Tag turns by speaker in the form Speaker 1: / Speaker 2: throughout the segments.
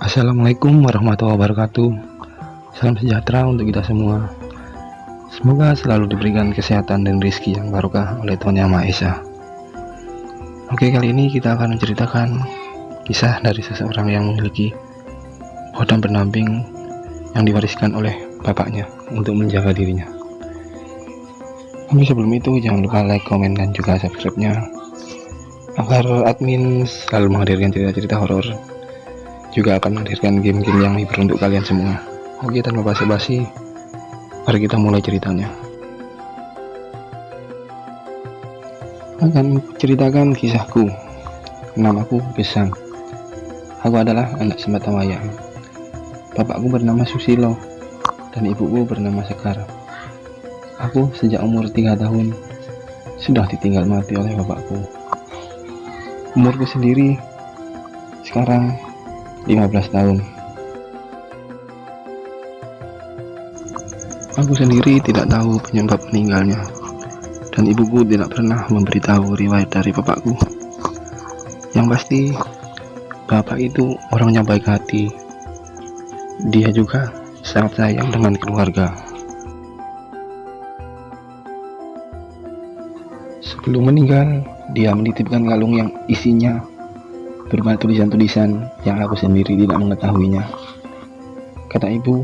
Speaker 1: Assalamualaikum warahmatullahi wabarakatuh. Salam sejahtera untuk kita semua. Semoga selalu diberikan kesehatan dan rezeki yang barokah oleh Tuhan Yang Maha Esa. Oke, kali ini kita akan menceritakan kisah dari seseorang yang memiliki kodam pendamping yang diwariskan oleh bapaknya untuk menjaga dirinya. Tapi sebelum itu jangan lupa like, komen, dan juga subscribe-nya agar admin selalu menghadirkan cerita-cerita horor, juga akan menghadirkan game-game yang hibur untuk kalian semua. Oke, tanpa basa-basi, mari kita mulai ceritanya. Akan ceritakan kisahku. Namaku Gesang. Aku adalah anak sembatamaya. Bapakku bernama Susilo dan ibuku bernama Sekar. Aku sejak umur 3 tahun sudah ditinggal mati oleh bapakku. Umurku sendiri sekarang 15 tahun. Aku sendiri tidak tahu penyebab meninggalnya, dan ibuku tidak pernah memberitahu riwayat dari bapakku. Yang pasti, bapak itu orangnya baik hati. Dia juga sangat sayang dengan keluarga. Sebelum meninggal, dia menitipkan kalung yang isinya berupa tulisan-tulisan yang aku sendiri tidak mengetahuinya. Kata ibu,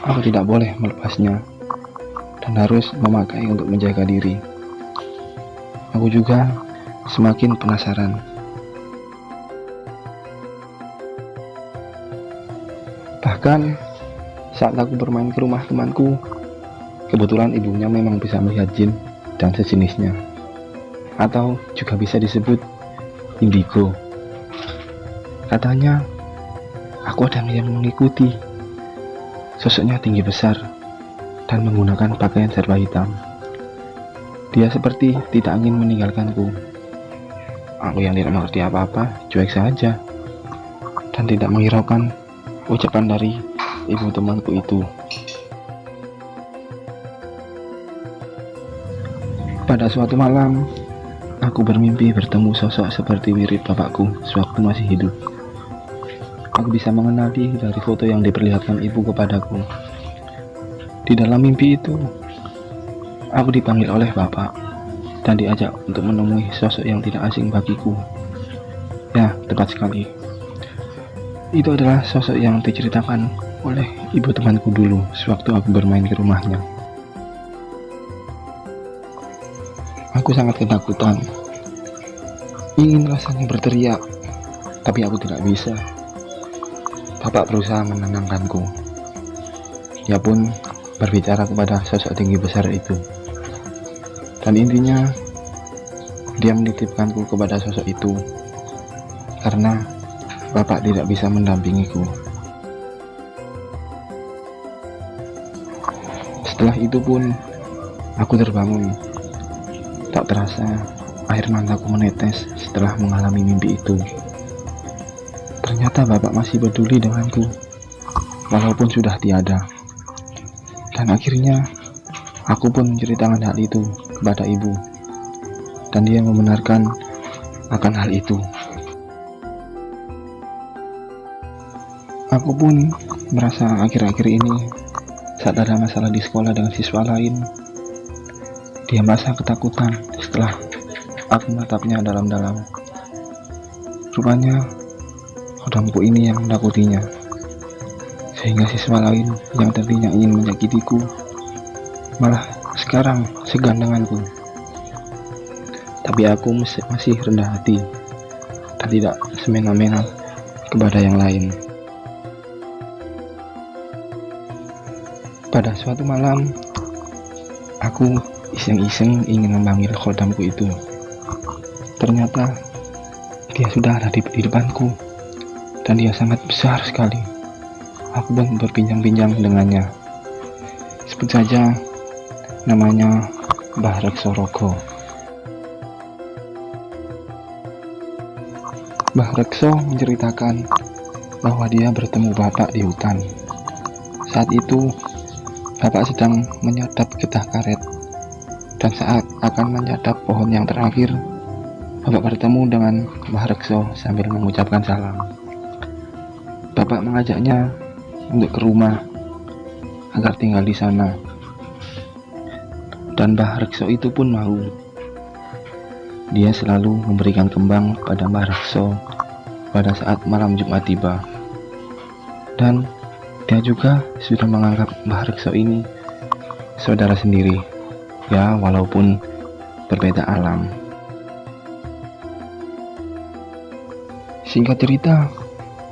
Speaker 1: aku tidak boleh melepasnya dan harus memakai untuk menjaga diri. Aku juga semakin penasaran. Bahkan saat aku bermain ke rumah temanku, kebetulan ibunya memang bisa melihat jin dan sejenisnya, atau juga bisa disebut indigo. Katanya, aku ada yang mengikuti. Sosoknya tinggi besar dan menggunakan pakaian serba hitam. Dia seperti tidak ingin meninggalkanku. Aku yang tidak mengerti apa-apa, cuek saja dan tidak menghiraukan ucapan dari ibu temanku itu. Pada suatu malam, aku bermimpi bertemu sosok seperti mirip bapakku sewaktu masih hidup. Aku bisa mengenali dari foto yang diperlihatkan ibu kepadaku. Di dalam mimpi itu, aku dipanggil oleh bapak dan diajak untuk menemui sosok yang tidak asing bagiku. Ya, tepat sekali. Itu adalah sosok yang diceritakan oleh ibu temanku dulu sewaktu aku bermain ke rumahnya. Aku sangat ketakutan. Ingin rasanya berteriak, tapi aku tidak bisa. Bapak berusaha menenangkanku. Dia pun berbicara kepada sosok tinggi besar itu. Dan intinya, dia menitipkanku kepada sosok itu karena bapak tidak bisa mendampingiku. Setelah itu pun, aku terbangun. Tak terasa, air mataku menetes setelah mengalami mimpi itu. Ternyata bapak masih peduli denganku, walaupun sudah tiada. Dan akhirnya, aku pun menceritakan hal itu kepada ibu, dan dia membenarkan akan hal itu. Aku pun merasa akhir-akhir ini, saat ada masalah di sekolah dengan siswa lain, dia merasa ketakutan setelah aku menatapnya dalam-dalam. Rupanya kodamku ini yang menakutinya, sehingga siswa lain yang tadinya ingin menyakitiku malah sekarang segan denganku. Tapi aku masih rendah hati dan tidak semena-mena kepada yang lain. Pada suatu malam, aku iseng-iseng ingin memanggil kodamku itu. Ternyata dia sudah ada di depanku, dan dia sangat besar sekali. Aku pun berbincang-bincang dengannya. Sebut saja namanya Mbah Reksorogo. Mbah Rekso menceritakan bahwa dia bertemu bapak di hutan. Saat itu bapak sedang menyadap getah karet, dan saat akan menyadap pohon yang terakhir, bapak bertemu dengan Mbah Rekso sambil mengucapkan salam. Bapak mengajaknya untuk ke rumah agar tinggal di sana, dan Mbah Rekso itu pun mau. Dia selalu memberikan kembang pada Mbah Rekso pada saat malam Jumat tiba, dan dia juga sudah menganggap Mbah Rekso ini saudara sendiri, ya walaupun berbeda alam. Singkat cerita,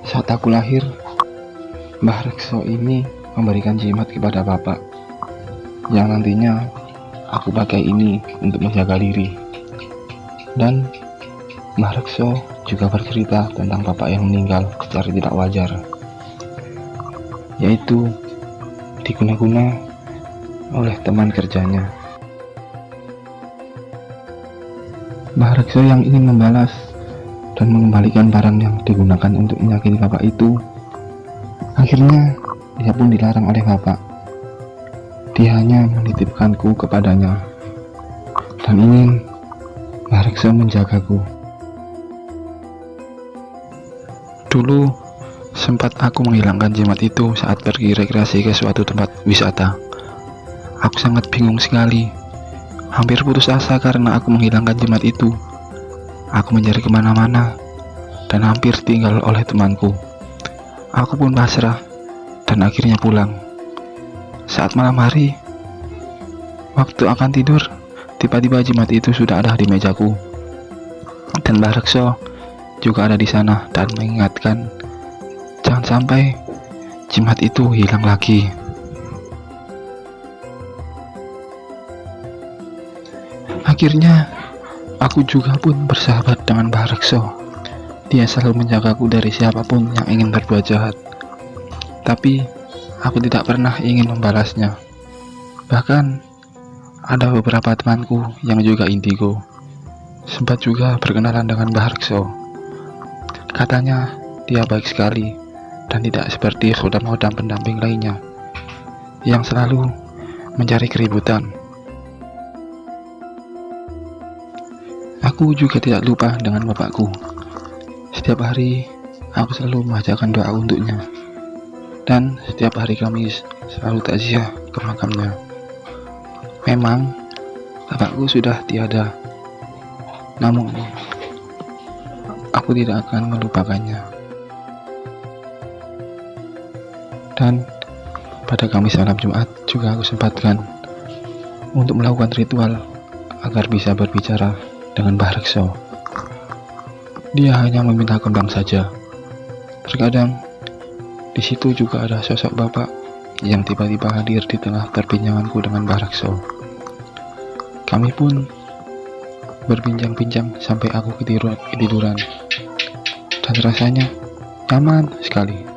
Speaker 1: saat aku lahir, Mbah Rekso ini memberikan jimat kepada bapak, yang nantinya aku pakai ini untuk menjaga diri. Dan Mbah Rekso juga bercerita tentang bapak yang meninggal secara tidak wajar, yaitu diguna-guna oleh teman kerjanya. Mbah Rekso yang ingin membalas dan mengembalikan barang yang digunakan untuk menyakiti bapak itu, akhirnya dia pun dilarang oleh bapak. Dia hanya menitipkanku kepadanya dan ingin Mbah Rekso menjagaku. Dulu sempat aku menghilangkan jimat itu saat pergi rekreasi ke suatu tempat wisata. Aku sangat bingung sekali, hampir putus asa karena aku menghilangkan jimat itu. Aku mencari kemana-mana dan hampir tinggal oleh temanku. Aku pun pasrah dan akhirnya pulang. Saat malam hari, waktu akan tidur, tiba-tiba jimat itu sudah ada di mejaku, dan Mbah Rekso juga ada di sana dan mengingatkan jangan sampai jimat itu hilang lagi. Akhirnya aku juga pun bersahabat dengan Mbah Rekso. Dia selalu menjagaku dari siapapun yang ingin berbuat jahat, tapi aku tidak pernah ingin membalasnya. Bahkan ada beberapa temanku yang juga indigo sempat juga berkenalan dengan Mbah Rekso. Katanya dia baik sekali dan tidak seperti khodam-khodam pendamping lainnya yang selalu mencari keributan. Aku juga tidak lupa dengan bapakku. Setiap hari aku selalu membacakan doa untuknya, dan setiap hari Kamis selalu takziah ke makamnya. Memang bapakku sudah tiada, namun aku tidak akan melupakannya. Dan pada Kamis malam Jumat juga aku sempatkan untuk melakukan ritual agar bisa berbicara dengan Mbah Rekso. Dia hanya meminta kembang saja. Terkadang di situ juga ada sosok bapak yang tiba-tiba hadir di tengah perbincanganku dengan Mbah Rekso. Kami pun berbincang-bincang sampai aku ketiduran, dan rasanya nyaman sekali.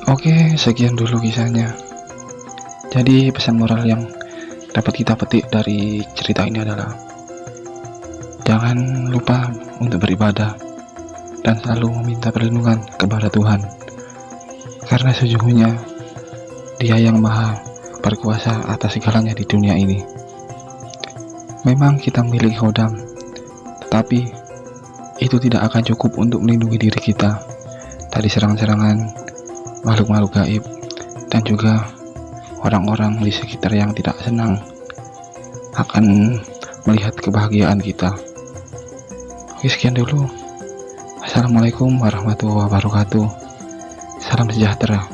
Speaker 1: Oke, sekian dulu kisahnya. Jadi pesan moral yang dapat kita petik dari cerita ini adalah jangan lupa untuk beribadah dan selalu meminta perlindungan kepada Tuhan, karena sesungguhnya Dia yang maha berkuasa atas segalanya di dunia ini. Memang kita memiliki khodam, tetapi itu tidak akan cukup untuk melindungi diri kita dari serangan-serangan makhluk-makhluk gaib dan juga orang-orang di sekitar yang tidak senang akan melihat kebahagiaan kita. Oke, sekian dulu. Assalamualaikum warahmatullahi wabarakatuh. Salam sejahtera.